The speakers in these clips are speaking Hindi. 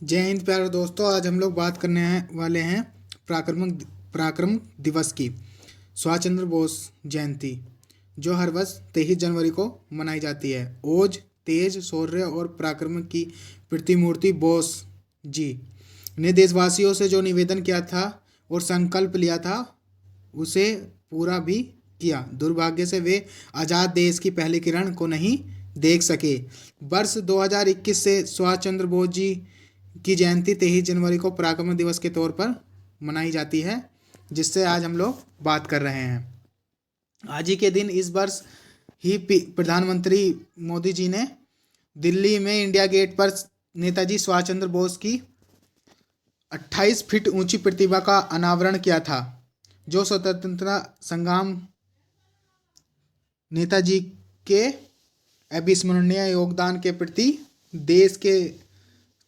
जय हिंद प्यारे दोस्तों। आज हम लोग बात करने वाले हैं पराक्रम दिवस की। सुभाष चंद्र बोस जयंती जो हर वर्ष 23 जनवरी को मनाई जाती है। ओज, तेज, शौर्य और पराक्रम की प्रतिमूर्ति बोस जी ने देशवासियों से जो निवेदन किया था और संकल्प लिया था उसे पूरा भी किया। दुर्भाग्य से वे आज़ाद देश की पहली किरण को नहीं देख सके। वर्ष 2021 से सुभाष चंद्र बोस जी की जयंती 23 जनवरी को पराक्रम दिवस के तौर पर मनाई जाती है, जिससे आज हम लोग बात कर रहे हैं। आज ही के दिन इस वर्ष ही प्रधानमंत्री मोदी जी ने दिल्ली में इंडिया गेट पर नेताजी सुभाष चंद्र बोस की 28 फीट ऊंची प्रतिमा का अनावरण किया था, जो स्वतंत्रता संग्राम नेताजी के अविस्मरणीय योगदान के प्रति देश के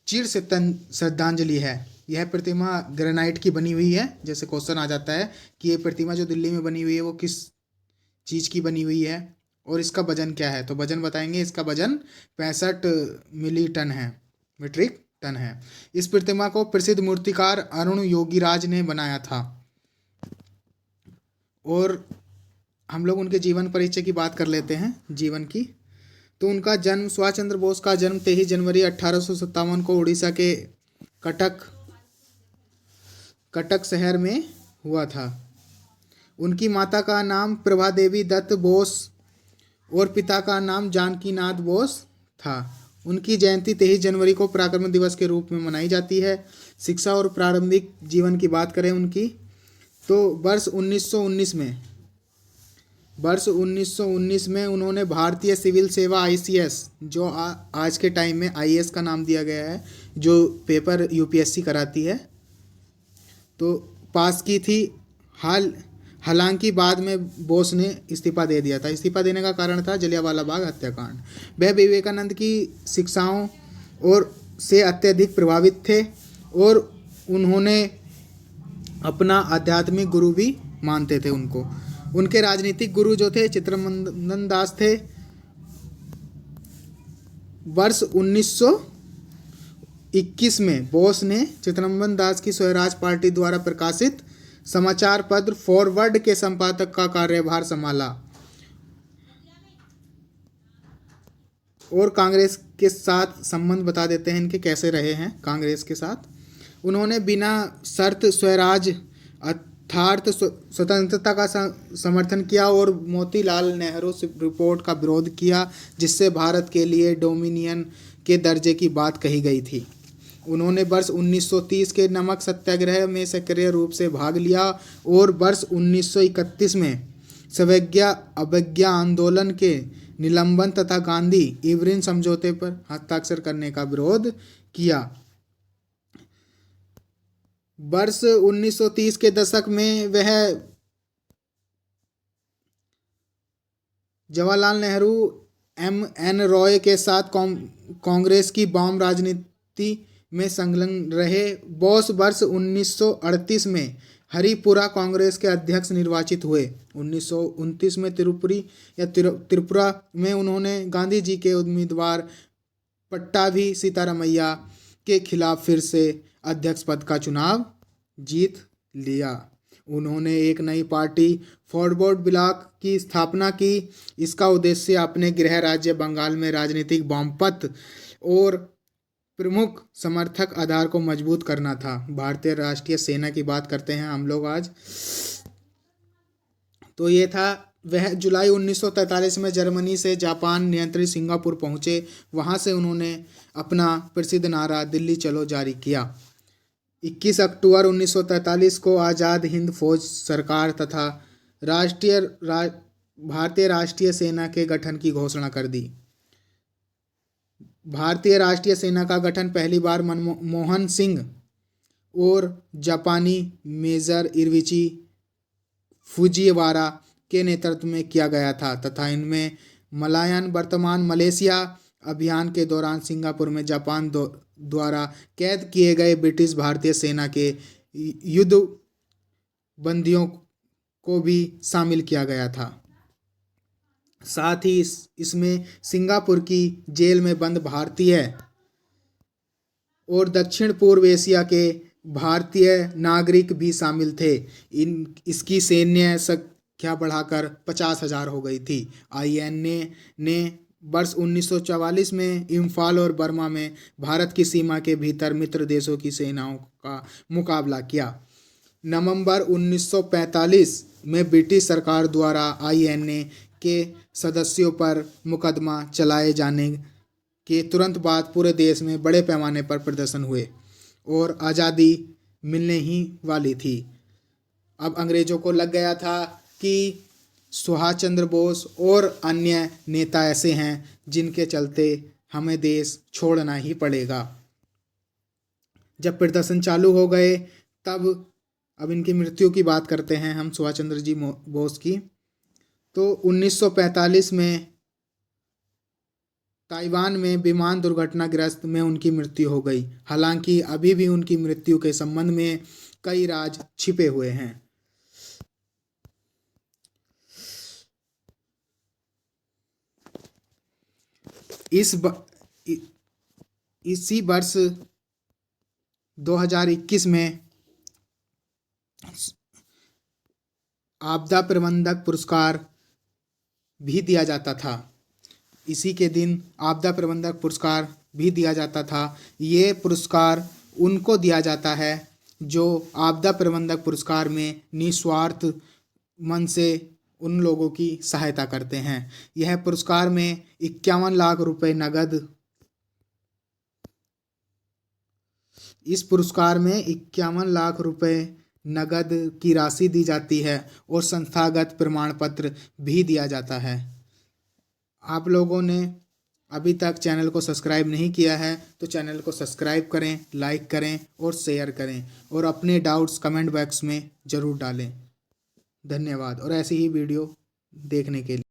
चिर श्रद्धांजलि है। यह प्रतिमा ग्रेनाइट की बनी हुई है। जैसे क्वेश्चन आ जाता है कि ये प्रतिमा जो दिल्ली में बनी हुई है वो किस चीज़ की बनी हुई है और इसका वजन क्या है, तो वजन बताएंगे। इसका वजन 65 मिली टन है, मीट्रिक टन है। इस प्रतिमा को प्रसिद्ध मूर्तिकार अरुण योगीराज ने बनाया था। और हम लोग उनके जीवन परिचय की बात कर लेते हैं। जीवन की तो उनका जन्म, सुभाष चंद्र बोस का जन्म 23 जनवरी 1857 को उड़ीसा के कटक शहर में हुआ था। उनकी माता का नाम प्रभा देवी दत्त बोस और पिता का नाम जानकीनाथ बोस था। उनकी जयंती 23 जनवरी को पराक्रम दिवस के रूप में मनाई जाती है। शिक्षा और प्रारंभिक जीवन की बात करें उनकी, तो वर्ष 1919 में उन्होंने भारतीय सिविल सेवा ICS, जो आज के टाइम में IAS का नाम दिया गया है, जो पेपर UPSC कराती है, तो पास की थी। हालांकि बाद में बोस ने इस्तीफा दे दिया था। इस्तीफा देने का कारण था जलियांवाला बाग हत्याकांड। वह विवेकानंद की शिक्षाओं और से अत्यधिक प्रभावित थे और उन्होंने अपना आध्यात्मिक गुरु भी मानते थे उनको। उनके राजनीतिक गुरु जो थे चित्तरंजन दास थे। वर्ष 1921 में बोस ने चित्तरंजन दास की स्वराज पार्टी द्वारा प्रकाशित समाचार पत्र फॉरवर्ड के संपादक का कार्यभार संभाला और कांग्रेस के साथ संबंध बता देते हैं इनके कैसे रहे हैं कांग्रेस के साथ। उन्होंने बिना शर्त स्वराज अर्थात स्वतंत्रता का समर्थन किया और मोतीलाल नेहरू रिपोर्ट का विरोध किया, जिससे भारत के लिए डोमिनियन के दर्जे की बात कही गई थी। उन्होंने वर्ष 1930 के नमक सत्याग्रह में सक्रिय रूप से भाग लिया और वर्ष 1931 में सवैज्ञा अवज्ञा आंदोलन के निलंबन तथा गांधी इरविन समझौते पर हस्ताक्षर करने का विरोध किया। वर्ष 1930 के दशक में वह जवाहरलाल नेहरू MN रॉय के साथ कांग्रेस की वाम राजनीति में संलग्न रहे। बोस वर्ष 1938 में हरिपुरा कांग्रेस के अध्यक्ष निर्वाचित हुए। 1929 में त्रिपुरा में उन्होंने गांधी जी के उम्मीदवार पट्टाभी सीतारामैया के खिलाफ फिर से अध्यक्ष पद का चुनाव जीत लिया। उन्होंने एक नई पार्टी फॉरवर्ड ब्लॉक की स्थापना की। इसका उद्देश्य अपने गृह राज्य बंगाल में राजनीतिक वामपंथ और प्रमुख समर्थक आधार को मजबूत करना था। भारतीय राष्ट्रीय सेना की बात करते हैं हम लोग आज, तो ये था। वह जुलाई 1943 में जर्मनी से जापान नियंत्रित सिंगापुर पहुंचे। वहां से उन्होंने अपना प्रसिद्ध नारा दिल्ली चलो जारी किया। 21 अक्टूबर 1943 को आज़ाद हिंद फौज सरकार तथा भारतीय राष्ट्रीय सेना के गठन की घोषणा कर दी। भारतीय राष्ट्रीय सेना का गठन पहली बार मनमोहन सिंह और जापानी मेजर इरविची फुजीवारा के नेतृत्व में किया गया था तथा इनमें मलायन वर्तमान मलेशिया अभियान के दौरान सिंगापुर में जापान द्वारा कैद किए गए ब्रिटिश भारतीय सेना के युद्ध बंदियों को भी शामिल किया गया था। साथ ही इसमें सिंगापुर की जेल में बंद भारतीय और दक्षिण पूर्व एशिया के भारतीय नागरिक भी शामिल थे। इसकी सैन्य संख्या बढ़ाकर 50,000 हो गई थी। INA ने वर्ष 1944 में इम्फाल और बर्मा में भारत की सीमा के भीतर मित्र देशों की सेनाओं का मुकाबला किया। नवंबर 1945 में ब्रिटिश सरकार द्वारा INA के सदस्यों पर मुकदमा चलाए जाने के तुरंत बाद पूरे देश में बड़े पैमाने पर प्रदर्शन हुए और आज़ादी मिलने ही वाली थी। अब अंग्रेज़ों को लग गया था कि सुभाष चंद्र बोस और अन्य नेता ऐसे हैं जिनके चलते हमें देश छोड़ना ही पड़ेगा। जब प्रदर्शन चालू हो गए तब अब इनकी मृत्यु की बात करते हैं हम, सुभाष चंद्र जी बोस की। तो 1945 में ताइवान में विमान दुर्घटनाग्रस्त में उनकी मृत्यु हो गई। हालांकि अभी भी उनकी मृत्यु के संबंध में कई राज छिपे हुए हैं। इसी वर्ष 2021 में आपदा प्रबंधक पुरस्कार भी दिया जाता था। इसी के दिन आपदा प्रबंधक पुरस्कार भी दिया जाता था। ये पुरस्कार उनको दिया जाता है जो आपदा प्रबंधक पुरस्कार में निस्वार्थ मन से उन लोगों की सहायता करते हैं। यह पुरस्कार में 51 लाख रुपए नगद, इस पुरस्कार में 51 लाख रुपए नगद की राशि दी जाती है और संस्थागत प्रमाण पत्र भी दिया जाता है। आप लोगों ने अभी तक चैनल को सब्सक्राइब नहीं किया है तो चैनल को सब्सक्राइब करें, लाइक करें और शेयर करें और अपने डाउट्स कमेंट बॉक्स में ज़रूर डालें। धन्यवाद और ऐसी ही वीडियो देखने के लिए।